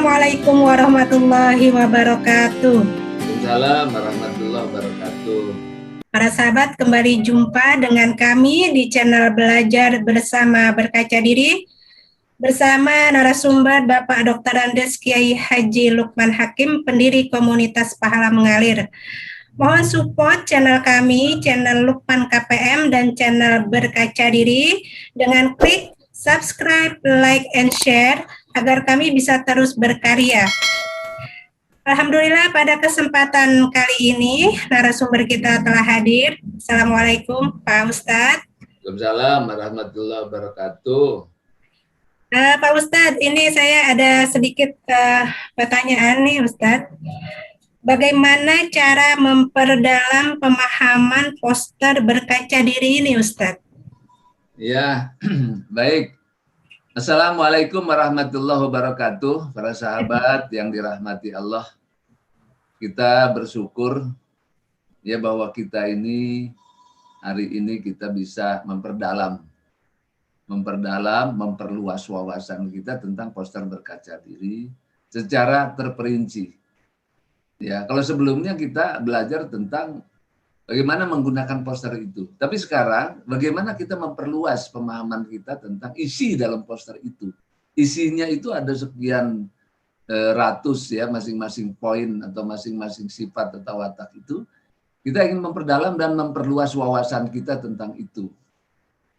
Assalamualaikum warahmatullahi wabarakatuh. Waalaikumsalam warahmatullahi wabarakatuh. Para sahabat, kembali jumpa dengan kami di channel Belajar Bersama Berkaca Diri bersama narasumber Bapak Dr. Andes Kiai Haji Lukman Hakim, pendiri komunitas Pahala Mengalir. Mohon support channel kami, channel Lukman KPM dan channel Berkaca Diri dengan klik subscribe, like, and share agar kami bisa terus berkarya. Alhamdulillah pada kesempatan kali ini narasumber kita telah hadir. Assalamualaikum Pak Ustadz. Waalaikumsalam warahmatullahi wabarakatuh. Pak Ustadz, ini saya ada sedikit pertanyaan nih Ustadz. Bagaimana cara memperdalam pemahaman poster berkaca diri ini Ustadz? Ya, baik. Assalamualaikum warahmatullahi wabarakatuh. Para sahabat yang dirahmati Allah. Kita bersyukur ya bahwa kita ini hari ini kita bisa memperdalam, memperluas wawasan kita tentang poster berkaca diri secara terperinci. Ya, kalau sebelumnya kita belajar tentang bagaimana menggunakan poster itu. Tapi sekarang bagaimana kita memperluas pemahaman kita tentang isi dalam poster itu. Isinya itu ada sekian ratus ya, masing-masing poin atau masing-masing sifat atau watak itu. Kita ingin memperdalam dan memperluas wawasan kita tentang itu.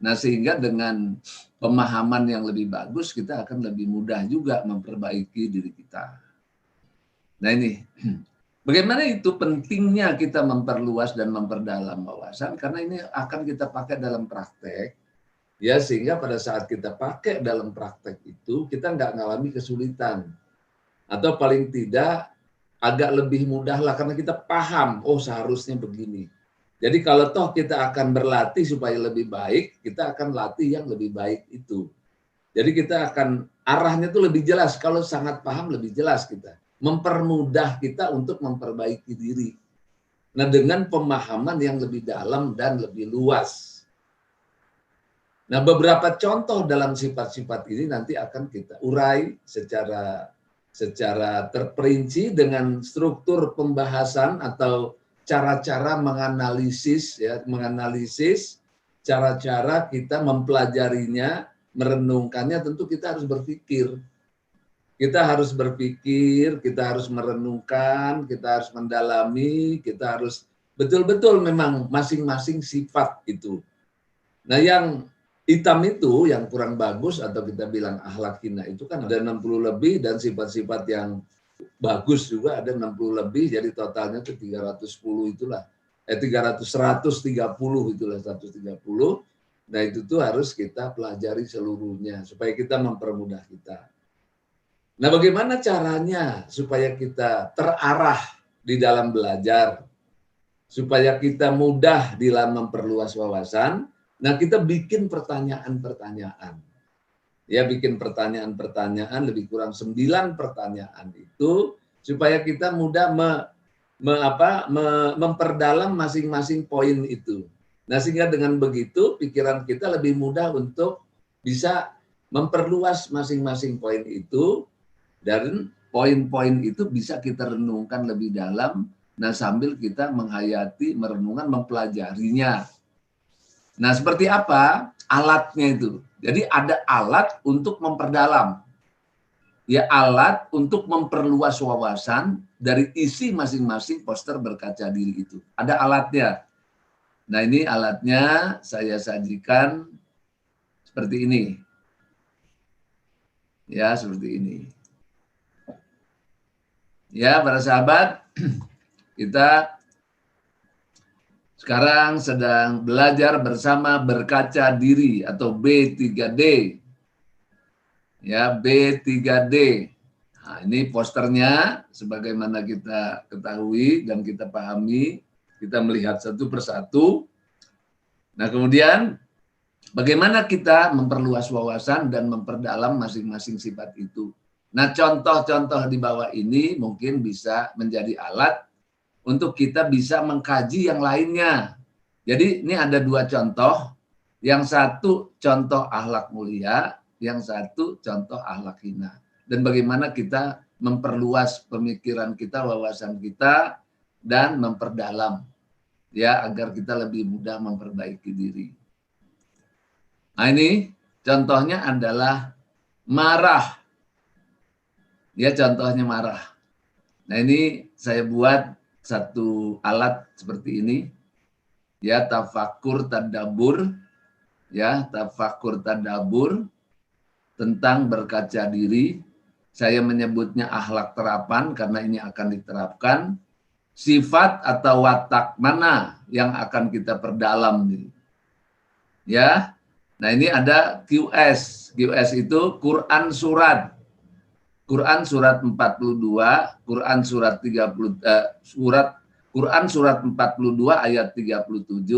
Nah, sehingga dengan pemahaman yang lebih bagus, kita akan lebih mudah juga memperbaiki diri kita. Nah ini, bagaimana itu pentingnya kita memperluas dan memperdalam wawasan, karena ini akan kita pakai dalam praktek, ya sehingga pada saat kita pakai dalam praktek itu, kita nggak ngalami kesulitan. Atau paling tidak agak lebih mudah lah, karena kita paham, oh seharusnya begini. Jadi kalau toh kita akan berlatih supaya lebih baik, kita akan latih yang lebih baik itu. Jadi kita akan, arahnya itu lebih jelas, kalau sangat paham lebih jelas kita. Mempermudah kita untuk memperbaiki diri. Nah, dengan pemahaman yang lebih dalam dan lebih luas. Nah, beberapa contoh dalam sifat-sifat ini nanti akan kita urai secara terperinci dengan struktur pembahasan atau cara-cara menganalisis ya, cara-cara kita mempelajarinya, merenungkannya. Tentu kita harus berpikir. Kita harus berpikir, kita harus merenungkan, kita harus mendalami, kita harus betul-betul memang masing-masing sifat itu. Nah, yang hitam itu yang kurang bagus atau kita bilang akhlak hina itu kan ada 60 lebih, dan sifat-sifat yang bagus juga ada 60 lebih, jadi totalnya itu 310 itulah. 130 itulah 130. Nah, itu tuh harus kita pelajari seluruhnya supaya kita mempermudah kita. Nah, bagaimana caranya supaya kita terarah di dalam belajar, supaya kita mudah di dalam memperluas wawasan? Nah, kita bikin pertanyaan-pertanyaan. Ya, bikin pertanyaan-pertanyaan, lebih kurang 9 pertanyaan itu, supaya kita mudah memperdalam masing-masing poin itu. Nah, sehingga dengan begitu, pikiran kita lebih mudah untuk bisa memperluas masing-masing poin itu, dan poin-poin itu bisa kita renungkan lebih dalam, nah sambil kita menghayati, merenungkan, mempelajarinya. Nah, seperti apa alatnya itu? Jadi ada alat untuk memperdalam. Ya, alat untuk memperluas wawasan dari isi masing-masing poster berkaca diri itu. Ada alatnya. Nah, ini alatnya saya sajikan seperti ini. Ya, seperti ini. Ya, para sahabat, kita sekarang sedang belajar bersama berkaca diri atau B3D. Ya, B3D. Nah, ini posternya sebagaimana kita ketahui dan kita pahami, kita melihat satu persatu. Nah, kemudian bagaimana kita memperluas wawasan dan memperdalam masing-masing sifat itu. Nah, contoh-contoh di bawah ini mungkin bisa menjadi alat untuk kita bisa mengkaji yang lainnya. Jadi ini ada 2 contoh. Yang satu contoh akhlak mulia, yang satu contoh akhlak hina. Dan bagaimana kita memperluas pemikiran kita, wawasan kita, dan memperdalam, ya, agar kita lebih mudah memperbaiki diri. Nah, ini contohnya adalah marah. Ya, contohnya marah. Nah, ini saya buat satu alat seperti ini. Ya, tafakur tadabbur. Ya, tafakur tadabbur tentang berkaca diri. Saya menyebutnya akhlak terapan karena ini akan diterapkan. Sifat atau watak mana yang akan kita perdalam nih. Ya. Nah, ini ada QS. QS itu Quran surat. Quran surat 42, Quran surat 30 Quran surat 42 ayat 37,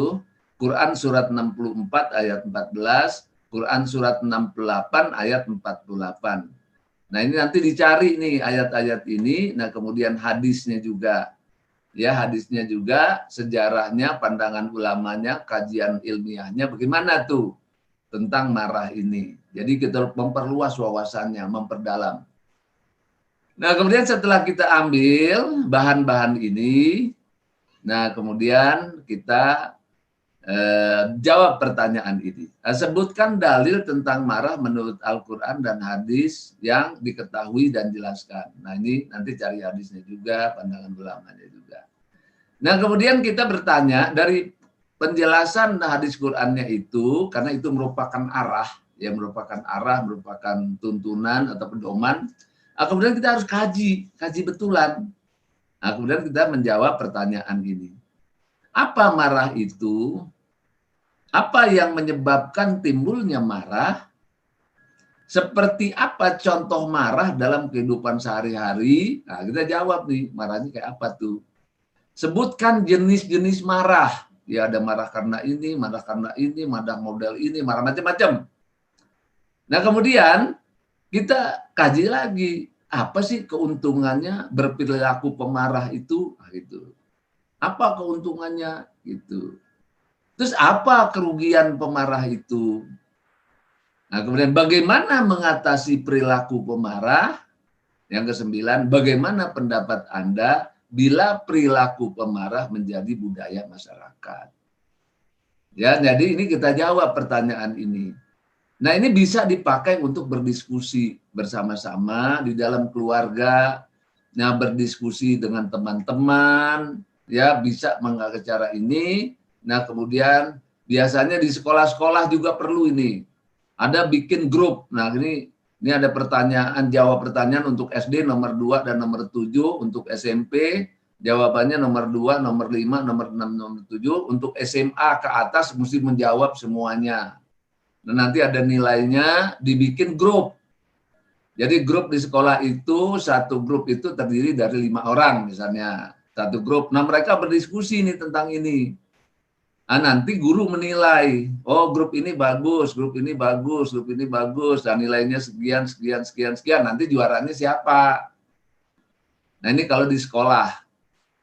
Quran surat 64 ayat 14, Quran surat 68 ayat 48. Nah, ini nanti dicari nih ayat-ayat ini, nah kemudian hadisnya juga. Ya, hadisnya juga, sejarahnya, pandangan ulamanya, kajian ilmiahnya bagaimana tuh tentang marah ini. Jadi kita memperluas wawasannya, memperdalam. Nah, kemudian setelah kita ambil bahan-bahan ini, nah kemudian kita jawab pertanyaan ini. Nah, sebutkan dalil tentang marah menurut Al-Quran dan hadis yang diketahui dan jelaskan. Nah, ini nanti cari hadisnya juga, pandangan ulamanya juga. Nah, kemudian kita bertanya dari penjelasan hadis Qurannya itu, karena itu merupakan arah, ya merupakan arah, merupakan tuntunan atau pedoman. Nah, kemudian kita harus kaji betulan. Nah, kemudian kita menjawab pertanyaan ini. Apa marah itu? Apa yang menyebabkan timbulnya marah? Seperti apa contoh marah dalam kehidupan sehari-hari? Nah, kita jawab nih, marahnya kayak apa tuh? Sebutkan jenis-jenis marah. Ya, ada marah karena ini, marah model ini, marah macam-macam. Nah, kemudian kita kaji lagi, apa sih keuntungannya berperilaku pemarah itu? Nah, gitu. Apa keuntungannya? Gitu. Terus apa kerugian pemarah itu? Nah, kemudian bagaimana mengatasi perilaku pemarah? Yang ke-9, bagaimana pendapat Anda bila perilaku pemarah menjadi budaya masyarakat? Ya, jadi ini kita jawab pertanyaan ini. Nah, ini bisa dipakai untuk berdiskusi bersama-sama di dalam keluarga, nah berdiskusi dengan teman-teman, ya bisa menggunakan cara ini. Nah, kemudian biasanya di sekolah-sekolah juga perlu ini. Ada bikin grup. Nah, ini ada pertanyaan, jawab pertanyaan untuk SD nomor 2 dan nomor 7, untuk SMP jawabannya nomor 2, nomor 5, nomor 6, nomor 7, untuk SMA ke atas mesti menjawab semuanya. Nah, nanti ada nilainya, dibikin grup. Jadi grup di sekolah itu, satu grup itu terdiri dari 5 orang misalnya. Satu grup. Nah, mereka berdiskusi nih tentang ini. Nah, nanti guru menilai, oh grup ini bagus, grup ini bagus, grup ini bagus, dan nilainya sekian, sekian, sekian, sekian. Nanti juaranya siapa? Nah, ini kalau di sekolah.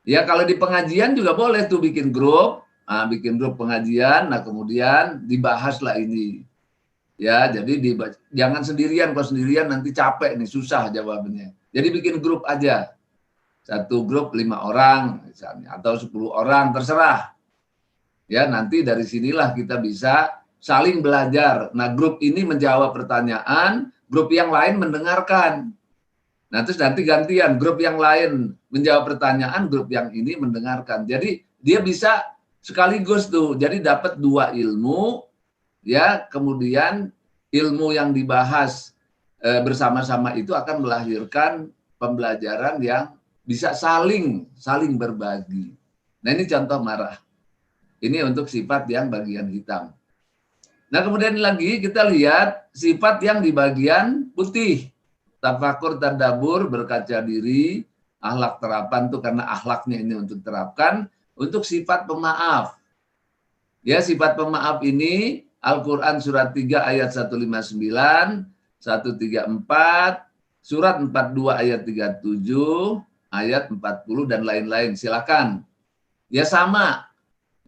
Ya, kalau di pengajian juga boleh tuh bikin grup. Nah, bikin grup pengajian, nah kemudian dibahaslah ini. Ya, jadi jangan sendirian, kalau sendirian nanti capek nih, susah jawabannya. Jadi bikin grup aja. Satu grup 5 orang misalnya, atau 10 orang, terserah. Ya, nanti dari sinilah kita bisa saling belajar. Nah, grup ini menjawab pertanyaan, grup yang lain mendengarkan. Nah, terus nanti gantian, grup yang lain menjawab pertanyaan, grup yang ini mendengarkan. Jadi dia bisa sekaligus tuh, jadi dapat 2 ilmu, ya, kemudian ilmu yang dibahas bersama-sama itu akan melahirkan pembelajaran yang bisa saling berbagi. Nah, ini contoh marah. Ini untuk sifat yang bagian hitam. Nah, kemudian lagi kita lihat sifat yang di bagian putih. Tafakur tadabbur, berkaca diri, akhlak terapan tuh karena akhlaknya ini untuk terapkan, untuk sifat pemaaf. Ya, sifat pemaaf ini Al-Quran surat 3 ayat 159, 134, surat 42 ayat 37, ayat 40 dan lain-lain. Silakan. Ya sama.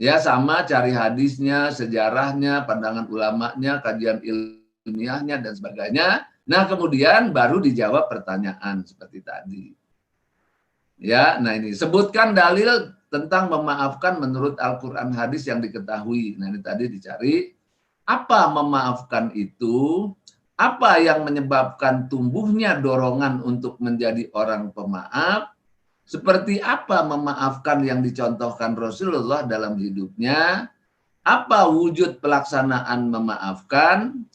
Ya sama, cari hadisnya, sejarahnya, pandangan ulamanya, kajian ilmiahnya dan sebagainya. Nah, kemudian baru dijawab pertanyaan seperti tadi. Ya, nah ini sebutkan dalil tentang memaafkan menurut Al-Qur'an hadis yang diketahui. Nah, ini tadi dicari apa memaafkan itu, apa yang menyebabkan tumbuhnya dorongan untuk menjadi orang pemaaf, seperti apa memaafkan yang dicontohkan Rasulullah dalam hidupnya, apa wujud pelaksanaan memaafkan,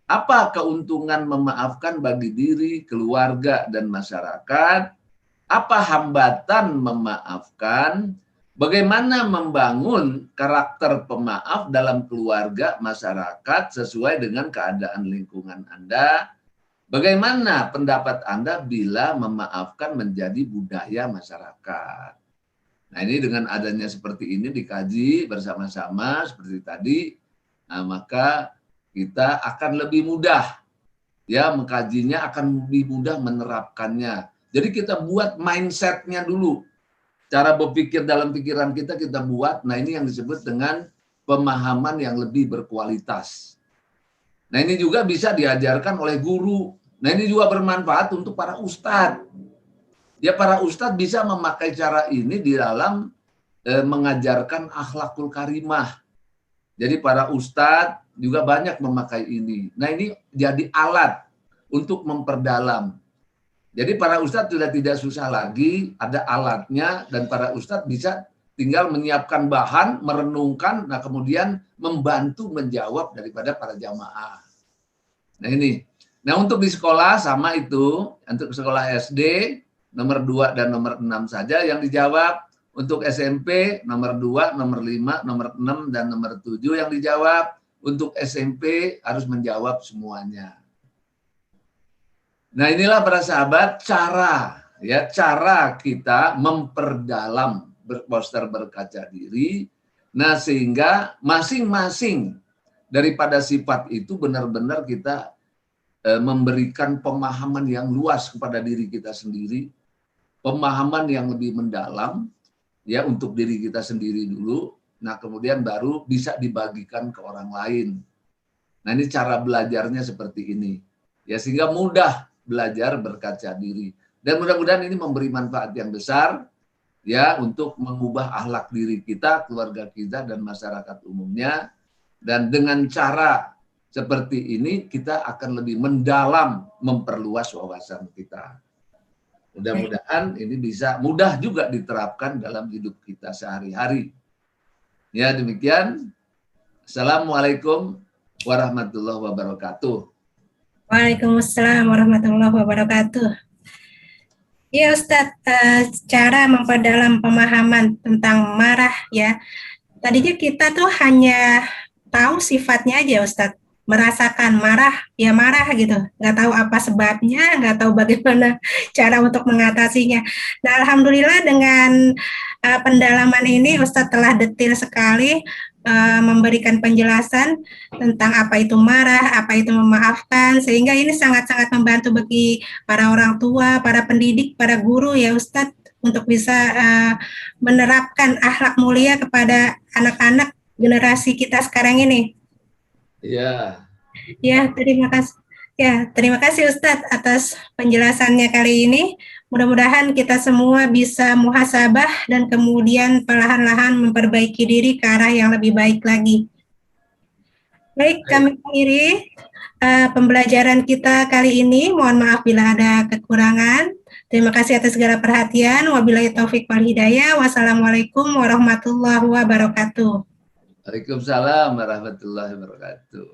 apa keuntungan memaafkan bagi diri, keluarga, dan masyarakat, apa hambatan memaafkan, bagaimana membangun karakter pemaaf dalam keluarga, masyarakat sesuai dengan keadaan lingkungan Anda, bagaimana pendapat Anda bila memaafkan menjadi budaya masyarakat. Nah, ini dengan adanya seperti ini dikaji bersama-sama seperti tadi, nah, maka kita akan lebih mudah ya mengkajinya, akan lebih mudah menerapkannya. Jadi kita buat mindsetnya dulu, cara berpikir dalam pikiran kita buat. Nah, ini yang disebut dengan pemahaman yang lebih berkualitas. Nah, ini juga bisa diajarkan oleh guru. Nah, ini juga bermanfaat untuk para ustadz. Ya, para ustadz bisa memakai cara ini di dalam mengajarkan akhlakul karimah. Jadi para ustadz juga banyak memakai ini. Nah, ini jadi alat untuk memperdalam. Jadi para ustadz sudah tidak susah lagi, ada alatnya, dan para ustadz bisa tinggal menyiapkan bahan, merenungkan, nah kemudian membantu menjawab daripada para jamaah. Nah ini, nah untuk di sekolah sama itu, untuk sekolah SD nomor 2 dan nomor 6 saja yang dijawab, untuk SMP nomor 2, nomor 5, nomor 6, dan nomor 7 yang dijawab, untuk SMP harus menjawab semuanya. Nah, inilah para sahabat cara kita memperdalam poster berkaca diri. Nah, sehingga masing-masing daripada sifat itu benar-benar kita memberikan pemahaman yang luas kepada diri kita sendiri, pemahaman yang lebih mendalam ya untuk diri kita sendiri dulu. Nah, kemudian baru bisa dibagikan ke orang lain. Nah, ini cara belajarnya seperti ini. Ya, sehingga mudah belajar berkaca diri. Dan mudah-mudahan ini memberi manfaat yang besar ya untuk mengubah akhlak diri kita, keluarga kita, dan masyarakat umumnya. Dan dengan cara seperti ini kita akan lebih mendalam memperluas wawasan kita. Mudah-mudahan ini bisa mudah juga diterapkan dalam hidup kita sehari-hari. Ya, demikian. Assalamualaikum warahmatullahi wabarakatuh. Waalaikumsalam warahmatullahi wabarakatuh. Ya Ustadz, cara memperdalam pemahaman tentang marah ya. Tadinya kita tuh hanya tahu sifatnya aja Ustadz. Merasakan marah, ya marah gitu. Nggak tahu apa sebabnya, nggak tahu bagaimana cara untuk mengatasinya. Nah, alhamdulillah dengan pendalaman ini Ustadz telah detail sekali memberikan penjelasan tentang apa itu marah, apa itu memaafkan, sehingga ini sangat-sangat membantu bagi para orang tua, para pendidik, para guru ya Ustadz untuk bisa menerapkan akhlak mulia kepada anak-anak generasi kita sekarang ini. Ya. Ya, terima kasih. Ya, terima kasih Ustadz atas penjelasannya kali ini. Mudah-mudahan kita semua bisa muhasabah dan kemudian perlahan-lahan memperbaiki diri ke arah yang lebih baik lagi. Baik, kami akhiri pembelajaran kita kali ini. Mohon maaf bila ada kekurangan. Terima kasih atas segala perhatian. Wabillahi taufik wal hidayah. Wassalamualaikum warahmatullahi wabarakatuh. Waalaikumsalam warahmatullahi wabarakatuh.